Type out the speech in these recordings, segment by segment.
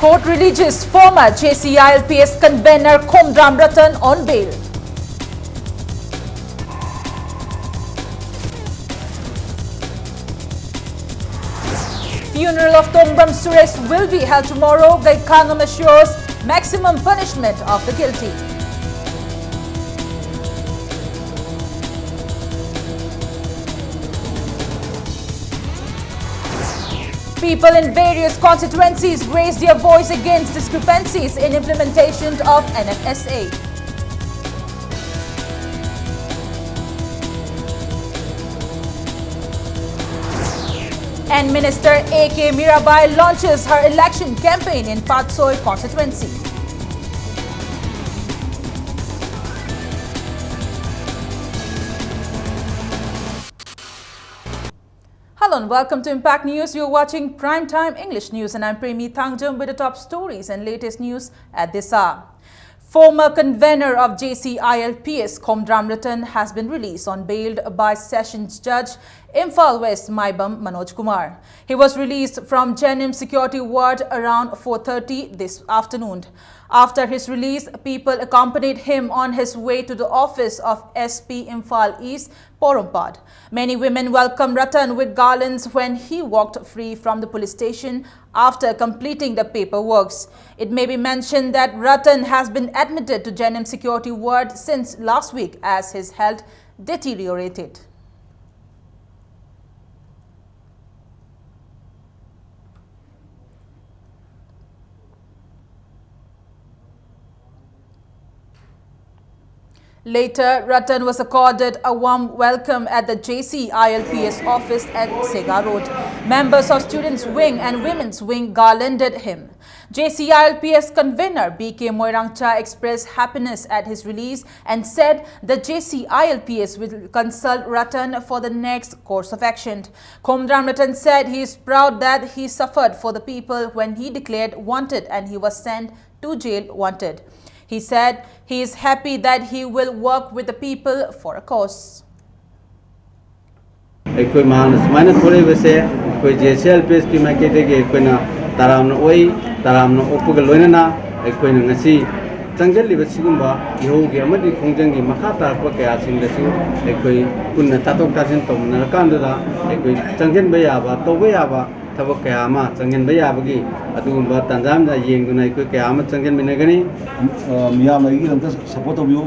Court releases former JCILPS convener Khomdram Ratan on bail. Funeral of Tongbram Suresh will be held tomorrow. Gaikangam assures maximum punishment of the guilty. People in various constituencies raised their voice against discrepancies in implementation of NFSA. And Minister A.K. Mirabai launches her election campaign in Patsoi constituency. Hello and welcome to Impact News. You're watching Primetime English News and I'm Premi Thangjam with the top stories and latest news at this hour. Former convener of JCILPS Khomdram Ratan has been released on bail by Sessions Judge Imphal West Maibam Manoj Kumar. He was released from Jennings Security Ward around 4:30 this afternoon. After his release, people accompanied him on his way to the office of SP Imphal East, Porumpad. Many women welcomed Ratan with garlands when he walked free from the police station after completing the paperwork. It may be mentioned that Ratan has been admitted to Jennings Security Ward since last week as his health deteriorated. Later, Ratan was accorded a warm welcome at the JCILPS office at Sega Road. Members of Students' Wing and Women's Wing garlanded him. JCILPS convener B.K. Moirangcha expressed happiness at his release and said the JCILPS will consult Ratan for the next course of action. Khomdram Ratan said he is proud that he suffered for the people when he declared wanted and he was sent to jail wanted. He said he is happy that he will work with the people for a cause. कोई मानस माने थोड़े वैसे कोई JCILPS की मैं कहते कि कोई ना तारामन ओई तारामन ओपुग लोइना ना कोई ना नसी चंगल लिबे सिगुम्बा योगी अमदी खोंजंगी मखा तारप के आसिंग दसु कोई कुन तातोक तासिन तोमना कांददा कोई चंगन बयाबा तो बयाबा थबक कयामा चंगन बयाबगी अदुगुम्बा तंजाम दा येंगुना कोई कयामा चंगन मिनगनी मियाम लगी लंत सपोर्ट तोबियो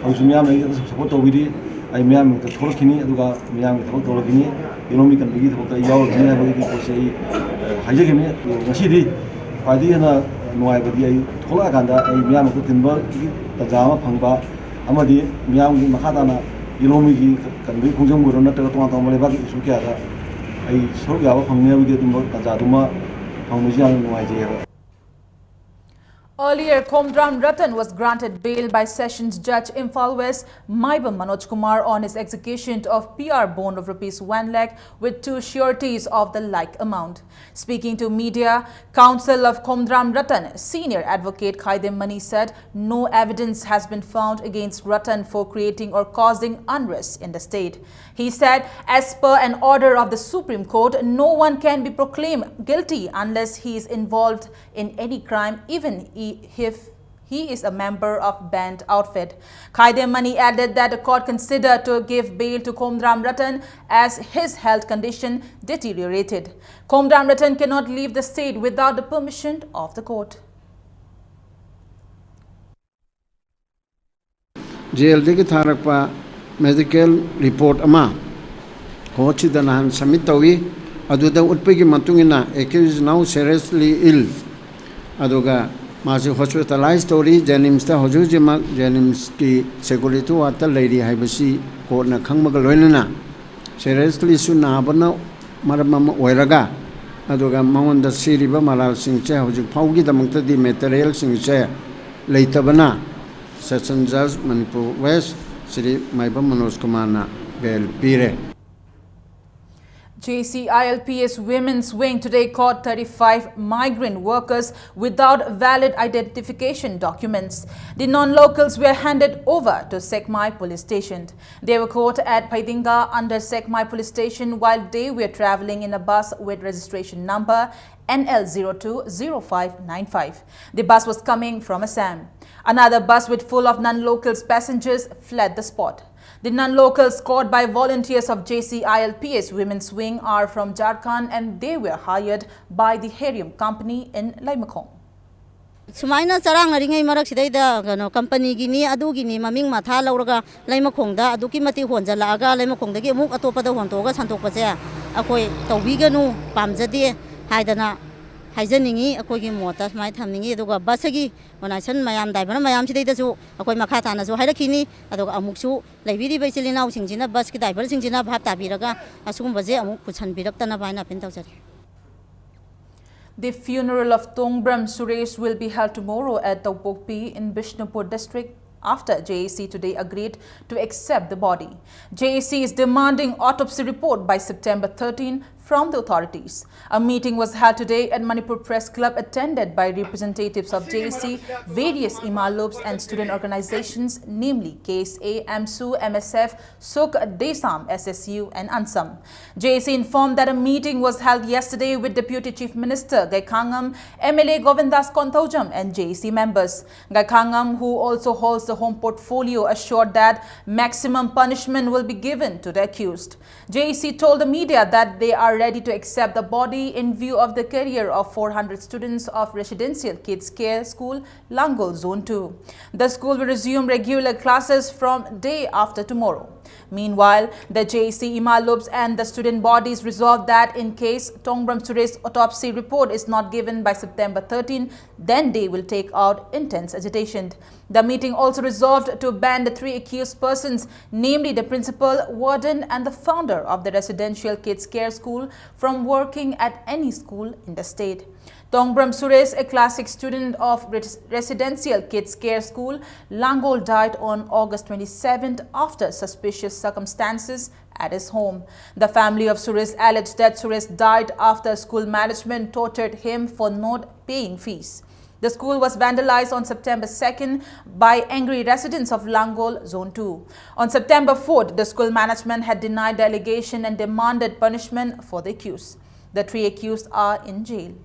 औसु मियाम लगी सपोर्ट तोबिदी आई मियाम तो थोरखिनी अदुगा मियाम थबक तोरखिनी इकोनॉमी कनबगी थबक याव जिना बगी कोसे हाइजेगिनी ngasiदी फायदी ना नुआइबदी आई थोला कांदा आई मियाम को तिनबा तजामा फंगबा अमदी मियाम की मखादाना इकोनॉमी की कनबगी खुंजम गुरो नतगा तोमा तोमा लेबा की इशू क्या था आई सोग याव फंगने बगी तिनबा तजादुमा फंगमुजी आन नुआइजे. Earlier, Khomdram Ratan was granted bail by Sessions Judge Imphal West Maibam Manoj Kumar on his execution of PR bond of ₹1 lakh with 2 sureties of the like amount. Speaking to media, counsel of Khomdram Ratan, senior advocate Khaidem Mani said no evidence has been found against Ratan for creating or causing unrest in the state. He said, as per an order of the Supreme Court, no one can be proclaimed guilty unless he is involved in any crime, even if he is a member of banned outfit. Khaidem Mani added that the court considered to give bail to Khomdram Ratan as his health condition deteriorated. Khomdram Ratan cannot leave the state without the permission of the court. JLD ki tharakpa medical report ama court da nan submit tawi aduda utpegi matungina accused now seriously ill aduga मासे hospitalise तौरी जेनिम्स ता हजूजिमा जेनिम्स की security वाता lady हाइबसी कोर्टना खंगमगा लोइनना seriously सुनाबना मरमम ओइरगा अदुगा मंगोंदा सिरिबा मलाल सिंगचे हजु फाउगी दमंगतदी material सिंगचे लेतबना session जज Manipur west Shri Maibam Manoj कुमारना bail पीरे. JCILPS Women's Wing today caught 35 migrant workers without valid identification documents. The non-locals were handed over to Sekmai police station. They were caught at Paidinga under Sekmai police station while they were travelling in a bus with registration number NL020595. The bus was coming from Assam. Another bus with full of non-locals passengers fled the spot. The non-locals caught by volunteers of JCILPS Women's Wing are from Jharkhand and they were hired by the Herium company in Laimakong. Sumaina charang aringai marak sidaida kano company gini adu gini maming matha lauraga Laimakongda aduki mati honjala aga Laimakongda gi amuk atopada hontoga santok se akoi tawbiganu pamjade haidana haijaningi akoigi mota mai thamningi aduga basagi onaisan mayam daibana mayam sidaida su akoi makha tana su hairakini aduga amuksu laibiri baisilina singjina bus ki driver singjina bhap tabiraga asugum baje amuk phuchan biraktana baina pin tawjari. The funeral of Tongbram Suresh will be held tomorrow at Taupokpi in Bishnupur district after JAC today agreed to accept the body. JAC is demanding autopsy report by September 13 from the authorities. A meeting was held today at Manipur Press Club attended by representatives of JAC, various IMALOPs and student organizations, namely KSA, AMSU, MSF, SUK, DESAM, SSU and ANSAM. JAC informed that a meeting was held yesterday with Deputy Chief Minister Gaikhangam, MLA Govindas Kontaujam and JAC members. Gaikhangam, who also holds the home portfolio, assured that maximum punishment will be given to the accused. JAC told the media that they are ready to accept the body in view of the career of 400 students of Residential Kids Care School, Langol Zone 2. The school will resume regular classes from day after tomorrow. Meanwhile, the JAC IMALOPs and the student bodies resolved that in case Tongbram Suresh's autopsy report is not given by September 13, then they will take out intense agitation. The meeting also resolved to ban the 3 accused persons, namely the principal, warden and the founder of the Residential Kids Care School, from working at any school in the state. Tongbram Suresh, a classic student of Residential Kids Care School, Langol, died on August 27th after suspicious circumstances at his home. The family of Suresh alleged that Suresh died after school management tortured him for not paying fees. The school was vandalized on September 2nd by angry residents of Langol Zone 2. On September 4th, the school management had denied the allegation and demanded punishment for the accused. The 3 accused are in jail.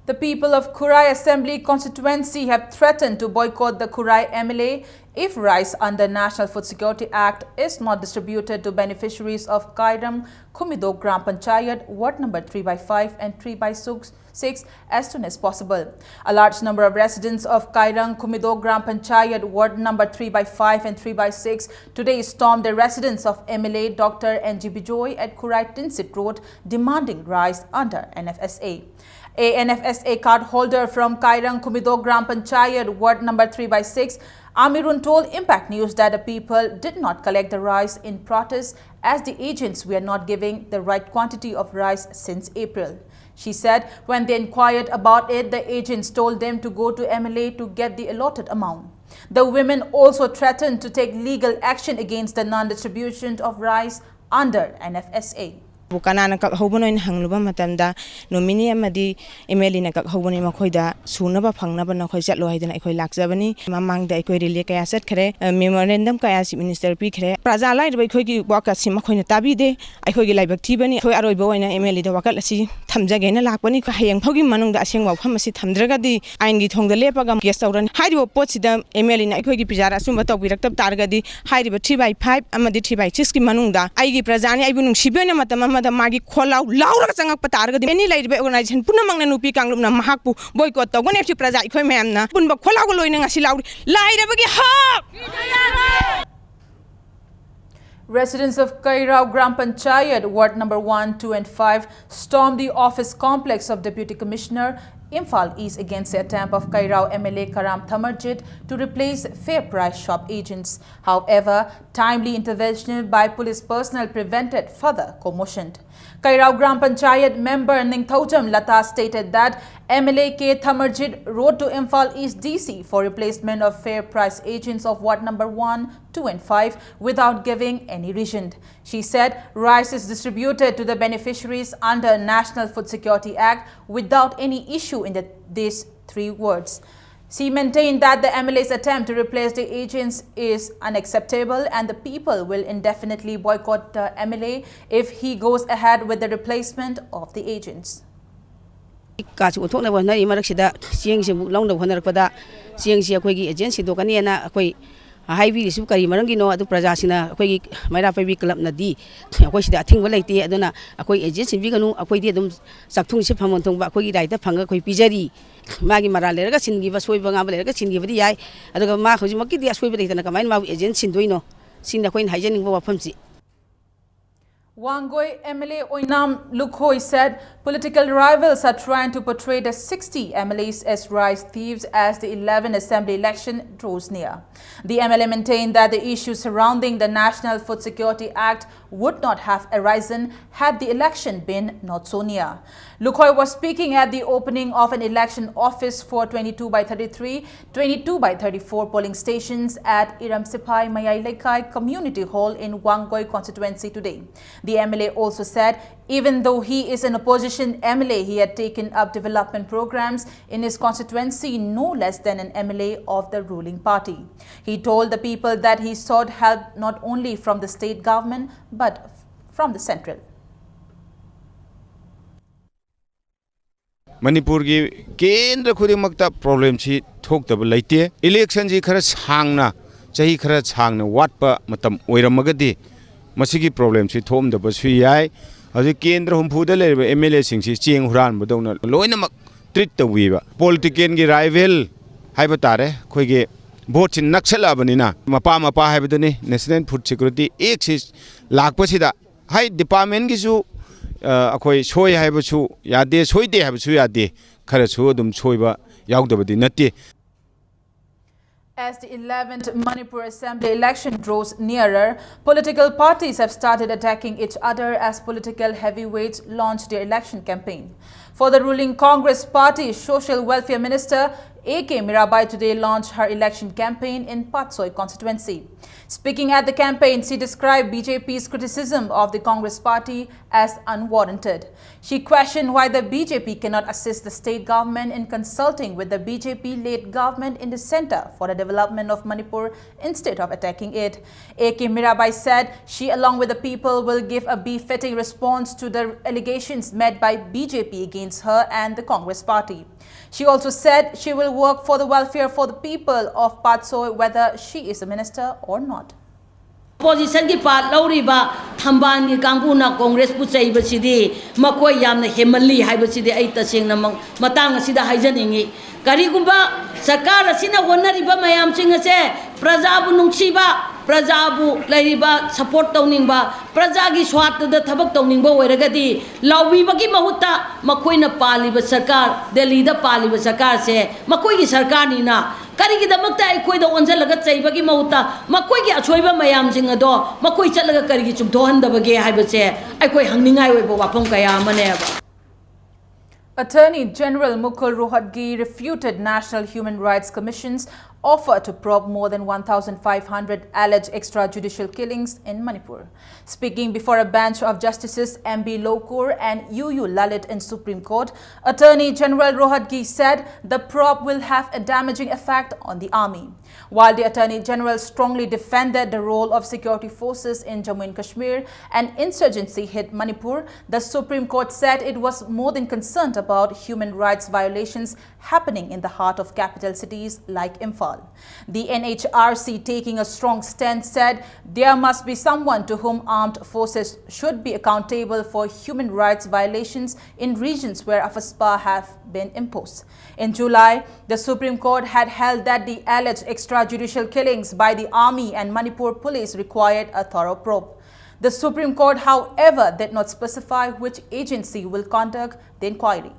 The people of Kurai Assembly constituency have threatened to boycott the Kurai MLA if rice under National Food Security Act is not distributed to beneficiaries of Kairam Kumido Gram Panchayat Ward number 3/5 and 3/6 as soon as possible. A large number of residents of Kairang Kumido Gram Panchayat Ward number 3/5 and 3/6 today stormed the residence of MLA Dr. N.G. Bijoy at Kurai Tinsit Road demanding rice under NFSA. A NFSA card holder from Kairang Kumido Gram Panchayat Ward number 3/6, Amirun told Impact News that the people did not collect the rice in protest as the agents were not giving the right quantity of rice since April. She said when they inquired about it, the agents told them to go to MLA to get the allotted amount. The women also threatened to take legal action against the non-distribution of rice under NFSA. Kanana kakhobono in hangluba matamda nomini amadi MLA na kakhobono makoida sunaba phangnaba na khoi chatlo haidana khoi lakjabani mamangda khoi rele kaya set khare memorandum kaya si minister pi khare praja lai bai khoi gi waka sim khoi na tabi de khoi gi laibak thibani khoi aroi bo oina MLA da wakal asi thamjage na lakbani hayang phogi manung da aseng wa pham asi thamdraga di ain gi thongda lepaga kes tawran haibo pochida MLA na khoi gi pijara sumba tawbirak tab targa di haibo 3/5 amadi 3/6 ki manung da ai gi prajani ai bunung sibena matama the magi kholau laura changak patar ga any lai organization puna mangna nupi kanglum na mahakpu boycott to gone fi praja khoi mem na punba kholau go loina ngasi lauri lai ra bagi ha. Residents of Kairao Gram Panchayat Ward number 1, 2 and 5 stormed the office complex of Deputy Commissioner Imphal East against the attempt of Kairao MLA Karam Thamarjit to replace fair price shop agents. However, timely intervention by police personnel prevented further commotion. Kairao Gram Panchayat member Ningthaujam Lata stated that MLA K. Thamarjit wrote to Imphal East DC for replacement of fair price agents of Ward number 1, 2 and 5 without giving any reason. She said rice is distributed to the beneficiaries under National Food Security Act without any issue in these 3 words. She maintained that the MLA's attempt to replace the agents is unacceptable and the people will indefinitely boycott the MLA if he goes ahead with the replacement of the agents. Kachu uthok na wana imarak sida siang si long na honar pada siang si akoi gi agency do kani na akoi highway su kari marang gi no adu praja sina akoi gi maira pai club na di akoi sida athing wala ite aduna akoi agency bi ganu akoi di adum sakthung si phamon thong ba akoi gi daita phanga akoi pijari magi mara le ga sin gi ba soi ba nga ba le ga sin gi ba di yai adu ma khoji makki di soi ba di na kamain ma agency doino sin akoi haijening ba wafam si Wangoi MLA Oinam Lukhoi said political rivals are trying to portray the 60 MLAs as rice thieves as the 11 assembly election draws near. The MLA maintained that the issues surrounding the National Food Security Act would not have arisen had the election been not so near. Lukhoi was speaking at the opening of an election office for 22 by 33, 22 by 34 polling stations at Iram Sipai Mayai Lekai Community Hall in Wangoi constituency today. The MLA also said even though he is an opposition MLA, he had taken up development programs in his constituency no less than an MLA of the ruling party. He told the people that he sought help not only from the state government but from the central. Manipur ki kendra khudimakta problem chi thokdaba leite election ji khara changna chahi khara changna watpa matam oiramagadi masigi problem chi thomdaba su yai aju kendra humpuda leba MLA sing si cheng huran bodona loinamak treat tawiba politician gi rival haiba tare khoi ge vote chin naksala banina mapa haibadani national food security ek si lakpa sida hai department gi su akoi soi haibasu yade soide haibasu yade khara su dum soiba yaudabadi natti. As the 11th Manipur Assembly election draws nearer, political parties have started attacking each other as political heavyweights launch their election campaign. For the ruling Congress Party, Social Welfare Minister A.K. Mirabai today launched her election campaign in Patsoi constituency. Speaking at the campaign, she described BJP's criticism of the Congress Party as unwarranted. She questioned why the BJP cannot assist the state government in consulting with the BJP-led government in the center for the development of Manipur instead of attacking it. A.K. Mirabai said she, along with the people, will give a befitting response to the allegations made by BJP against her and the Congress Party. She also said she will work for the welfare for the people of Patsoi whether she is a minister or not. Opposition ki part lauriba thamban ki kanguna Congress pu chai basidi makoi yamna hemali hai basidi ai taseng na matang asida haijaningi kari gumba sarkar asina wonariba mayam sing ase praja bu nungsiba praja bu lairiba support tawningba praja gi swat da thabak tawningba oiragadi lawbi bagi mahutta makoi na paliba sarkar Delhi da paliba sarkar se makoi gi sarkar ni na kari gi damakta ai koi da onjal laga chaiba gi mahutta makoi gi achoiba mayam sing ado makoi chatlaga kari gi chumtho handabage haibache ai koi hangningai oiba wapam kaya mane ba. Attorney General Mukul Rohatgi refuted National Human Rights Commission's offer to probe more than 1,500 alleged extrajudicial killings in Manipur. Speaking before a bench of Justices M.B. Lokur and U.U. Lalit in Supreme Court, Attorney General Rohatgi said the probe will have a damaging effect on the army. While the Attorney General strongly defended the role of security forces in Jammu and Kashmir and insurgency hit Manipur, the Supreme Court said it was more than concerned about human rights violations happening in the heart of capital cities like Imphal. The NHRC, taking a strong stand, said there must be someone to whom armed forces should be accountable for human rights violations in regions where AFSPA have been imposed. In July, the Supreme Court had held that the alleged extrajudicial killings by the army and Manipur police required a thorough probe. The Supreme Court, however, did not specify which agency will conduct the inquiry.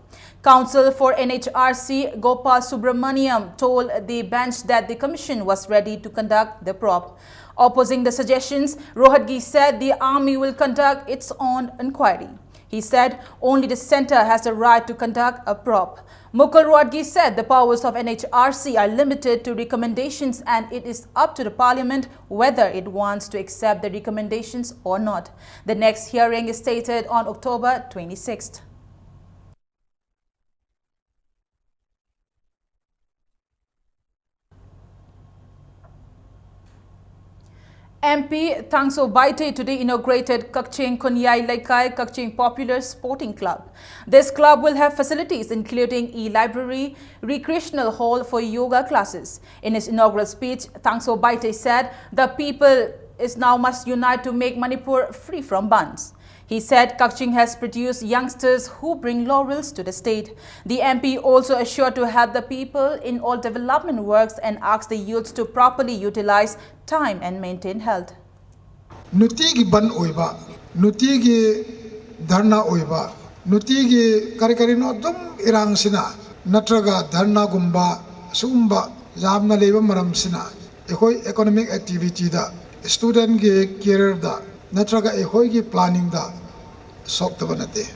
Counsel for NHRC Gopal Subramaniam told the bench that the commission was ready to conduct the probe. Opposing the suggestions, Rohatgi said the army will conduct its own inquiry. He said only the centre has the right to conduct a probe. Mukul Rohatgi said the powers of NHRC are limited to recommendations and it is up to the Parliament whether it wants to accept the recommendations or not. The next hearing is stated on October 26th. MP Thangso Baite today inaugurated Kakching Kunyai Laikai Kakching Popular Sporting Club. This club will have facilities including e-library, recreational hall for yoga classes. In his inaugural speech, Thangso Baite said the people is now must unite to make Manipur free from bans. He said Kakching has produced youngsters who bring laurels to the state. The MP also assured to help the people in all development works and asked the youths to properly utilize time and maintain health. Nutigi ban oiba, nutigi dharna oiba, nutigi karikarino dum irang sina, natraga dharna gumba, sumba, jamna leba maram sina, ehoi economic activity da, student ge career da, natraga ehoi ge planning da, sok tabanate.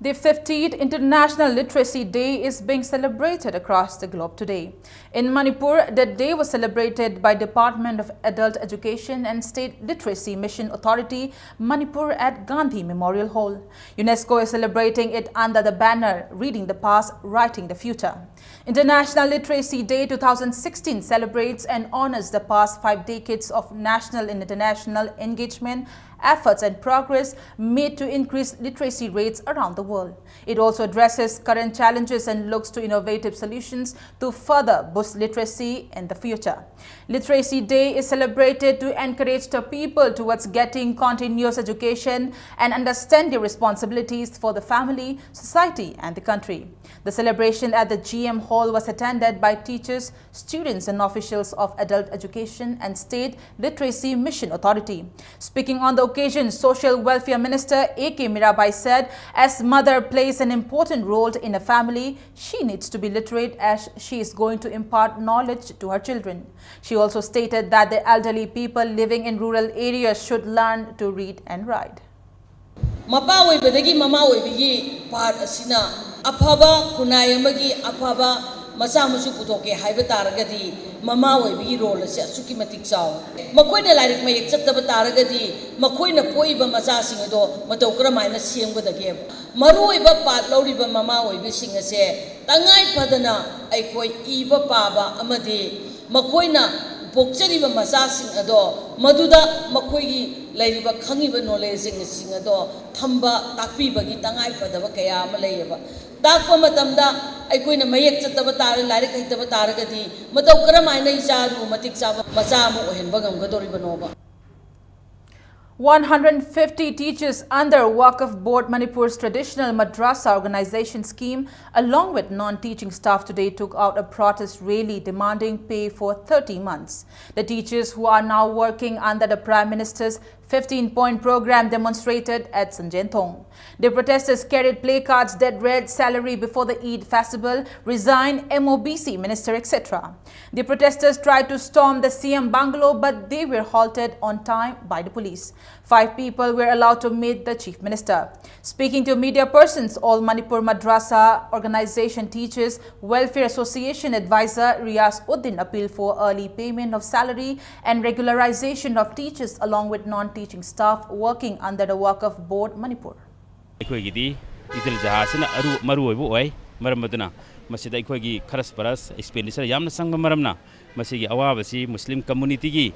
The 15th International Literacy Day is being celebrated across the globe today. In Manipur, the day was celebrated by Department of Adult Education and State Literacy Mission Authority, Manipur at Gandhi Memorial Hall. UNESCO is celebrating it under the banner, Reading the Past, Writing the Future. International Literacy Day 2016 celebrates and honors the past 5 decades of national and international engagement, efforts and progress made to increase literacy rates around the world. It also addresses current challenges and looks to innovative solutions to further boost literacy in the future. Literacy Day is celebrated to encourage the people towards getting continuous education and understand their responsibilities for the family, society and the country. The celebration at the GM Hall was attended by teachers, students and officials of Adult Education and State Literacy Mission Authority. Speaking on the occasion, Social Welfare Minister A.K. Mirabai said, as mother plays an important role in a family, she needs to be literate as she is going to impart knowledge to her children. She also stated that the elderly people living in rural areas should learn to read and write. Mapa oibadagi mama oibigi part asina afaba kunai amagi afaba macha musu putoke haiba taragadi mama oibigi role ase asuki matik chaw makoina lairik mayek chattaba taragadi makoina poiba macha sing ado matau kramaina semgadage maru oiba part lauriba mama oibi sing ase tangai padana aikoi iba paba amadi makoina Pokchariba masasing ado maduda makoigi lairiba khangiba knowledge sing ado thamba takpibagi tangai padaba kaya ama layeba takpa matamda aikoina mayek chattaba tar lairik haitaba taragadi matau karamaina isaru matik chaba macha mu ohenba gamgadoriba noba 150 teachers under Waqf Board Manipur's traditional madrasa organization scheme, along with non-teaching staff today took out a protest rally demanding pay for 30 months. The teachers who are now working under the Prime Minister's 15-point program demonstrated at Sanjentong. The protesters carried placards that read salary before the Eid festival, resign MOBC minister, etc. The protesters tried to storm the CM bungalow, but they were halted on time by the police. 5 people were allowed to meet the chief minister. Speaking to media persons, All Manipur Madrasa Organization Teachers Welfare Association advisor Riyaz Uddin appealed for early payment of salary and regularization of teachers along with non-teaching staff working under the Waqf Board Manipur. Aikoigidi itil jahasna aru maru oibu oi maramaduna masida aikoigi kharas paras expenditure yamna sangba maramna masigi awabasi muslim community gi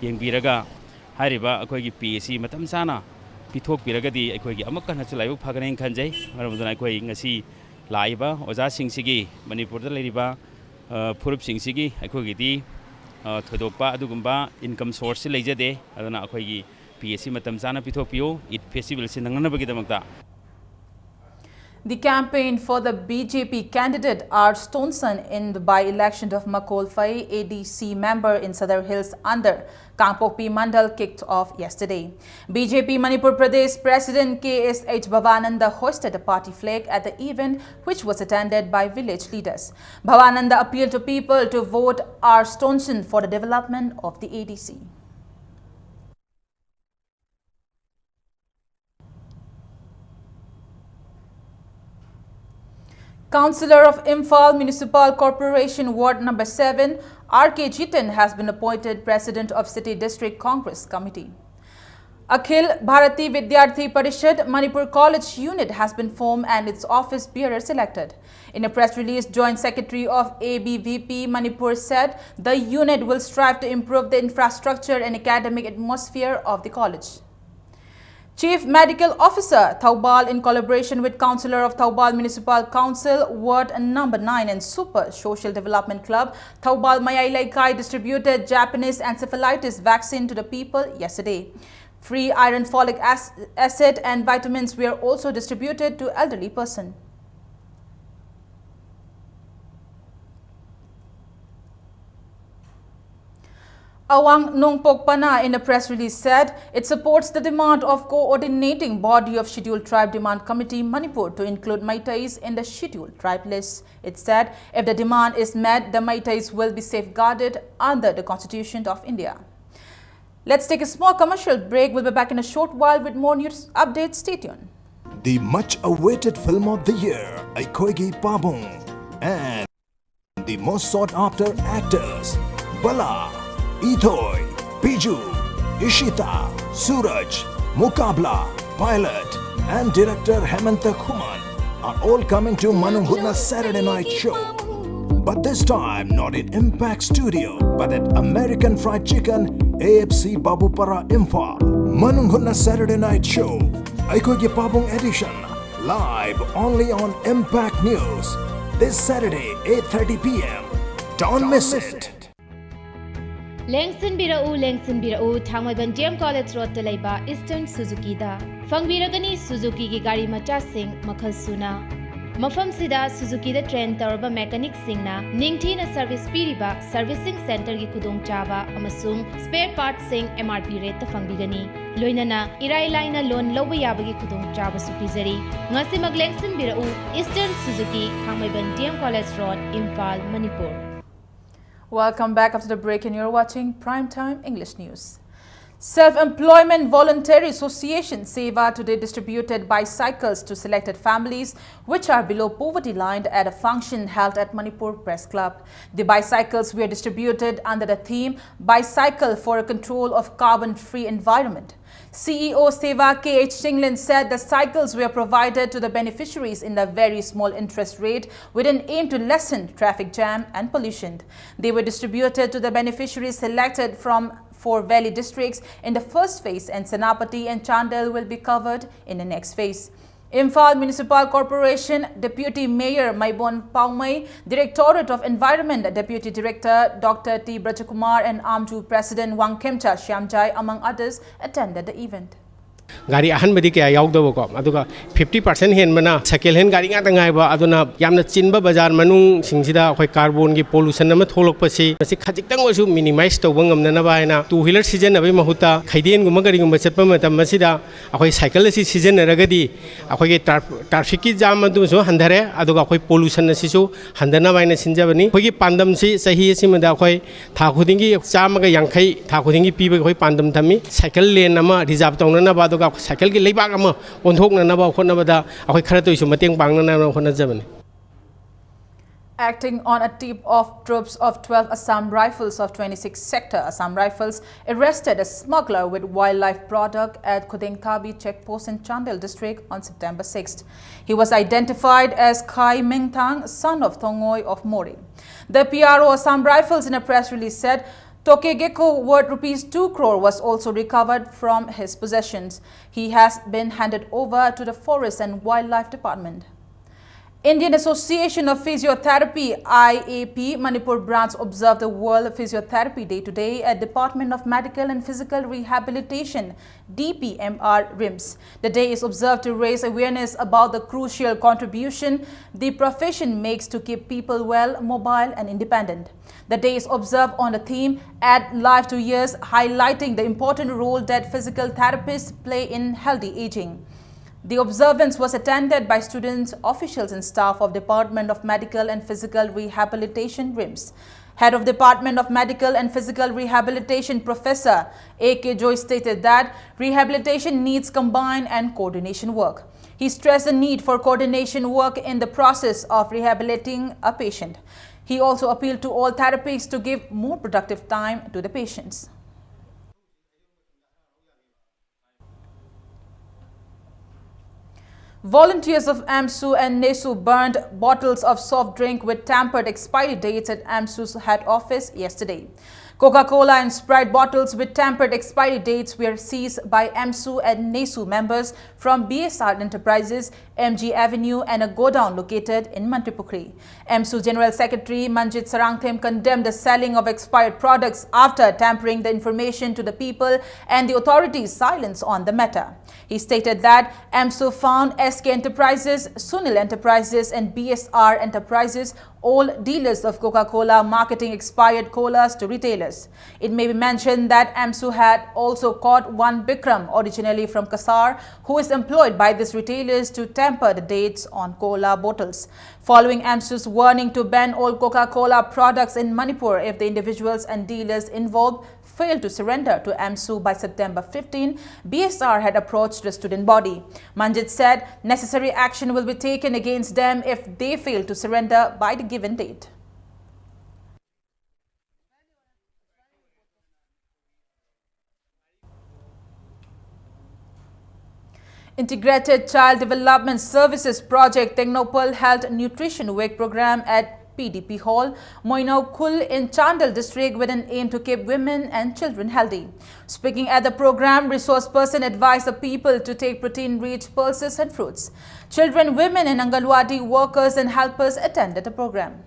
yengbiraga hariba aikoigi PSC matam sana pithok piragadi aikoigi amakka nachu laibu phagane khanjai maramaduna aikoi ngasi laiba oja singsigi manipur da leiriba phurup singsigi aikoigidi thodokpa adugumba income source leijade aduna aikoigi PSC matam sana pithok piyo it festival sinanganabagi The campaign for the BJP candidate R. Stonson in the by-election of Makolfai ADC member in Sadar Hills under Kangpokpi Mandal kicked off yesterday. BJP Manipur Pradesh President KSH Bhavananda hoisted a party flag at the event, which was attended by village leaders. Bhavananda appealed to people to vote R. Stonson for the development of the ADC. Councillor of Imphal Municipal Corporation Ward Number 7, R.K. Jitan, has been appointed President of City District Congress Committee. Akhil Bharati Vidyarthi Parishad Manipur College Unit has been formed and its office bearer selected. In a press release, Joint Secretary of ABVP Manipur said the unit will strive to improve the infrastructure and academic atmosphere of the college. Chief Medical Officer Thoubal, in collaboration with Councillor of Thoubal Municipal Council Ward Number 9 and Super Social Development Club, Thoubal Mayailaikai, distributed Japanese encephalitis vaccine to the people yesterday. Free iron, folic acid and vitamins were also distributed to elderly persons. Awang Nongpokpana, in a press release, said it supports the demand of coordinating body of Scheduled Tribe Demand Committee Manipur to include Meiteis in the Scheduled Tribe list. It said if the demand is met, the Meiteis will be safeguarded under the Constitution of India. Let's take a small commercial break. We'll be back in a short while with more news updates. Stay tuned. The much-awaited film of the year, Aikoigi Pabung, and the most sought-after actors, Bala, Itoy, Biju, Ishita, Suraj, Mukabla, Pilot, and director Hemanta Kuman are all coming to Manunghuna Saturday Night Show. But this time not in Impact Studio, but at American Fried Chicken, AFC Babupara Imphal. Manunghuna Saturday Night Show, Aikoigi Pabung edition, live only on Impact News, this Saturday 8:30 p.m. Don't miss it. Lengson Birau, Tangmaban DM College Road Teleba, Eastern Suzuki da. Fangbiragani Suzuki ki gari macha sing makhal suna. Mafam sida Suzuki da train tarba mechanic singna, Ningti na service piriba, servicing center ki kudong chaba, amasung spare parts sing MRP rate ta fangbigani. Loinana, irai line loan loba yabagi kudong chaba supizari. Ngasi mag Lengson Birau, Eastern Suzuki, Tangmaban DM College Road, Imphal, Manipur. Welcome back after the break, and you're watching Primetime English News. Self-Employment Voluntary Association Seva today distributed bicycles to selected families which are below poverty line at a function held at Manipur Press Club. The bicycles were distributed under the theme Bicycle for a Control of Carbon-Free Environment. CEO Seva K.H. Singland said the cycles were provided to the beneficiaries in a very small interest rate with an aim to lessen traffic jam and pollution. They were distributed to the beneficiaries selected from 4 valley districts in the first phase, and Senapati and Chandel will be covered in the next phase. Imphal Municipal Corporation Deputy Mayor Maibon Paumai, Directorate of Environment Deputy Director Dr. T. Brajakumar and AMJU President Wang Kemcha Shyamjai, among others, attended the event. Gari ahan badi kaya yaudabo ko aduga 50% hen mana cycle hen gari nga tangai ba aduna yamna chinba bazar manung singsida khoi carbon gi pollution na tholok pasi masi khajik tang osu minimize to bangam na ba na two wheeler season abai mahuta khaiden gum gari gum chatpa matam masida akhoi cycle si season ragadi akhoi gi traffic ki jam adu so handare aduga akhoi pollution na si su handana bai na sinjabani khoi gi pandam si sahi si mada akhoi tha khuding gi chama ga yankhai tha khuding gi piba khoi pandam thami cycle lane nama reserve tong na ba cycle ki leibak ama onthok na na ba khona bada akhoi khara toi su mateng pang na na khona jabani. Acting on a tip of troops of 12 Assam Rifles of 26 Sector, Assam Rifles arrested a smuggler with wildlife product at Khudengthabi checkpost in Chandel district on September 6th. He was identified as Khai Mingthang, son of Thongoi of Mori. The PRO Assam Rifles in a press release said Tokegeko worth ₹2 crore was also recovered from his possessions. He has been handed over to the Forest and Wildlife Department. Indian Association of Physiotherapy IAP Manipur branch observed the World Physiotherapy Day today at Department of Medical and Physical Rehabilitation DPMR RIMS. The day is observed to raise awareness about the crucial contribution the profession makes to keep people well, mobile and independent. The day is observed on the theme Add Life to Years, highlighting the important role that physical therapists play in healthy aging. The observance was attended by students, officials and staff of Department of Medical and Physical Rehabilitation RIMS. Head of Department of Medical and Physical Rehabilitation Professor A.K. Joy stated that rehabilitation needs combined and coordination work. He stressed the need for coordination work in the process of rehabilitating a patient. He also appealed to all therapists to give more productive time to the patients. Volunteers of AMSU and NESU burned bottles of soft drink with tampered expiry dates at AMSU's head office yesterday. Coca-Cola and Sprite bottles with tampered expiry dates were seized by AMSU and NESU members from BSR Enterprises, MG Avenue and a godown located in Mantipukri. AMSU General Secretary Manjit Sarangthem condemned the selling of expired products after tampering the information to the people and the authorities' silence on the matter. He stated that AMSU found SK Enterprises, Sunil Enterprises and BSR Enterprises, all dealers of Coca-Cola, marketing expired colas to retailers. It may be mentioned that AMSU had also caught one Bikram, originally from Kasar, who is employed by these retailers to tamper the dates on cola bottles. Following AMSU's warning to ban all Coca-Cola products in Manipur if the individuals and dealers involved failed to surrender to AMSU by September 15, BSR had approached the student body. Manjit said necessary action will be taken against them if they fail to surrender by the given date. Integrated Child Development Services Project Technopal held Nutrition Week program at PDP Hall, Moinau Khul in Chandal district with an aim to keep women and children healthy. Speaking at the program, resource person advised the people to take protein-rich pulses and fruits. Children, women and Anganwadi workers and helpers attended the program.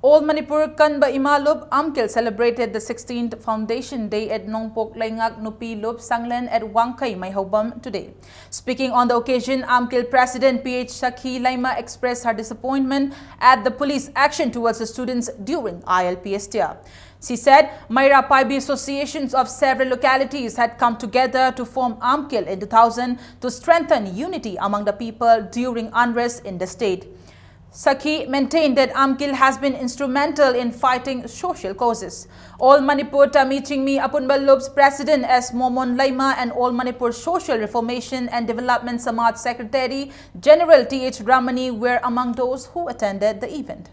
All Manipur Kanba Imalub Amkil celebrated the 16th Foundation Day at Nongpok Laingak Nupi Lub Sanglen at Wangkai Maihobam today. Speaking on the occasion, Amkil President PH Sakhi Laima expressed her disappointment at the police action towards the students during ILPSTR. She said Maira Paibi associations of several localities had come together to form Amkil in 2000 to strengthen unity among the people during unrest in the state. Sakhi maintained that Amkil has been instrumental in fighting social causes. All Manipur Tamichingmi Apunbalub's President S. Momon Laima and All Manipur Social Reformation and Development Samaj Secretary General T.H. Ramani were among those who attended the event.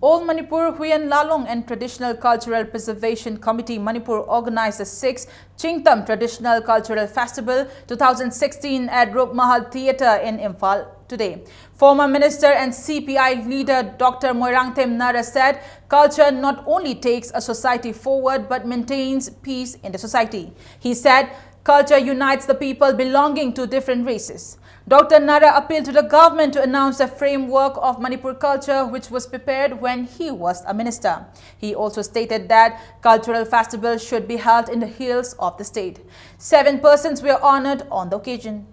All Manipur Huyen Lalong and Traditional Cultural Preservation Committee Manipur organized the 6th Chingtam Traditional Cultural Festival 2016 at Rup Mahal Theatre in Imphal today. Former Minister and CPI leader Dr. Moirangthem Nara said culture not only takes a society forward but maintains peace in the society. He said culture unites the people belonging to different races. Dr. Nara appealed to the government to announce a framework of Manipur culture which was prepared when he was a minister. He also stated that cultural festivals should be held in the hills of the state. 7 persons were honored on the occasion.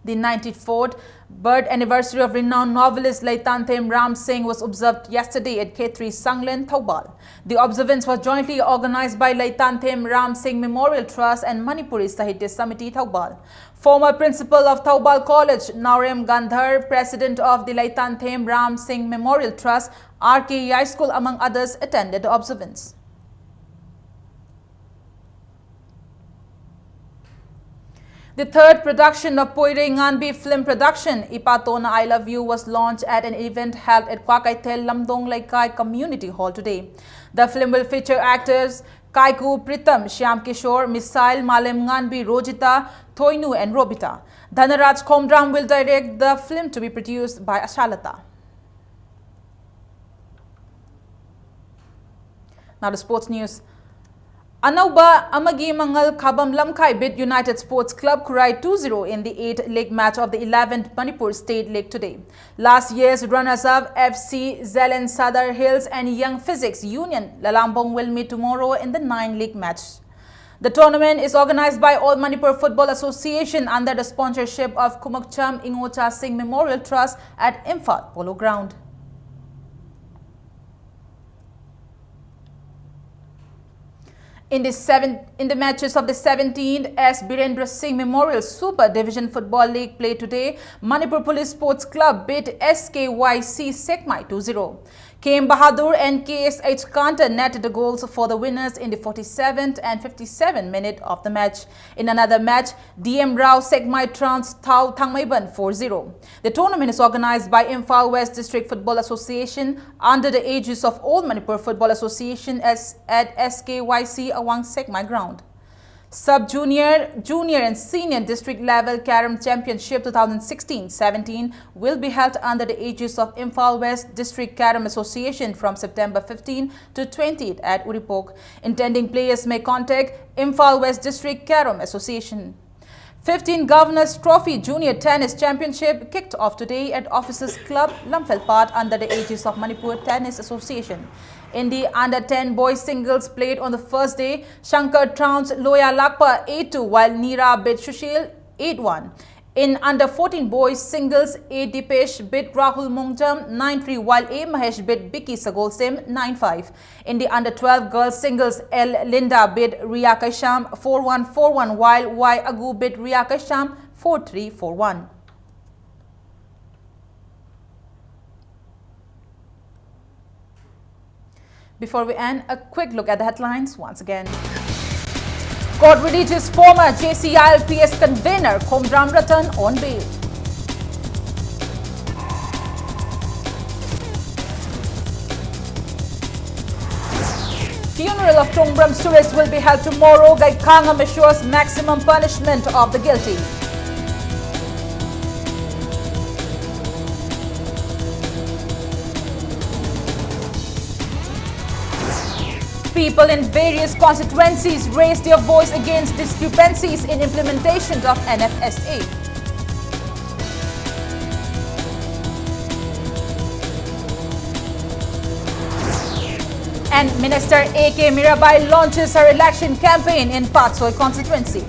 The 94th birth anniversary of renowned novelist Laitanthem Ram Singh was observed yesterday at K3 Sanglen, Thoubal. The observance was jointly organized by Laitanthem Ram Singh Memorial Trust and Manipuri Sahitya Samiti, Thoubal. Former principal of Thoubal College, Naurem Gandhar, president of the Laitanthem Ram Singh Memorial Trust, RK High School, among others, attended the observance. The third production of Poire Nganbi film production, Ipatona I Love You, was launched at an event held at Kwakaitel Lamdong Laikai Community Hall today. The film will feature actors Kaiku Pritam, Shyam Kishore, Misail, Malem Nganbi, Rojita, Thoinu and Robita. Dhanaraj Komdram will direct the film to be produced by Ashalata. Now the sports news. Anauba Amagi Mangal Khabam Lamkai beat United Sports Club Kurai 2-0 in the 8th league match of the 11th Manipur State League today. Last year's runners-up FC Zelen Sadar Hills and Young Physics Union Lalambong will meet tomorrow in the 9th league match. The tournament is organized by All Manipur Football Association under the sponsorship of Kumukcham Ingocha Singh Memorial Trust at Imphal Polo Ground. In the matches of the 17th S. Birendra Singh Memorial Super Division Football League played today, Manipur Police Sports Club beat SKYC Sekmai 2-0. KM Bahadur and KSH Kanta netted the goals for the winners in the 47th and 57th minute of the match. In another match, DM Rao Sekmai trounced Thau Thangmaiban 4-0. The tournament is organized by Imphal West District Football Association under the aegis of Old Manipur Football Association at SKYC Awang Sekmai ground. Sub-Junior, Junior and Senior District Level Carom Championship 2016-17 will be held under the aegis of Imphal West District Carom Association from September 15 to 20 at Uripok. Intending players may contact Imphal West District Carom Association. 15 Governors Trophy Junior Tennis Championship kicked off today at Officers Club, Lamphel under the aegis of Manipur Tennis Association. In the under-10 boys singles played on the first day, Shankar trounced Loya Lakpa 8-2 while Neera beat Sushil 8-1. In under-14 boys singles, A. Dipesh beat Rahul Mongjam 9-3 while A. Mahesh beat Biki Sagolsim 9-5. In the under-12 girls singles, L. Linda beat Ria Kaisham 4-1, 4-1 while Y. Agu beat Ria Kaisham 4-3, 4-1. Before we end, a quick look at the headlines once again. Court releases former JCILPS convener Khomram Ratan on bail. Funeral of Tongram Suresh will be held tomorrow. Gaikangam assures maximum punishment of the guilty. People in various constituencies raised their voice against discrepancies in implementation of NFSA. And Minister A.K. Mirabai launches her election campaign in Patsoi constituency.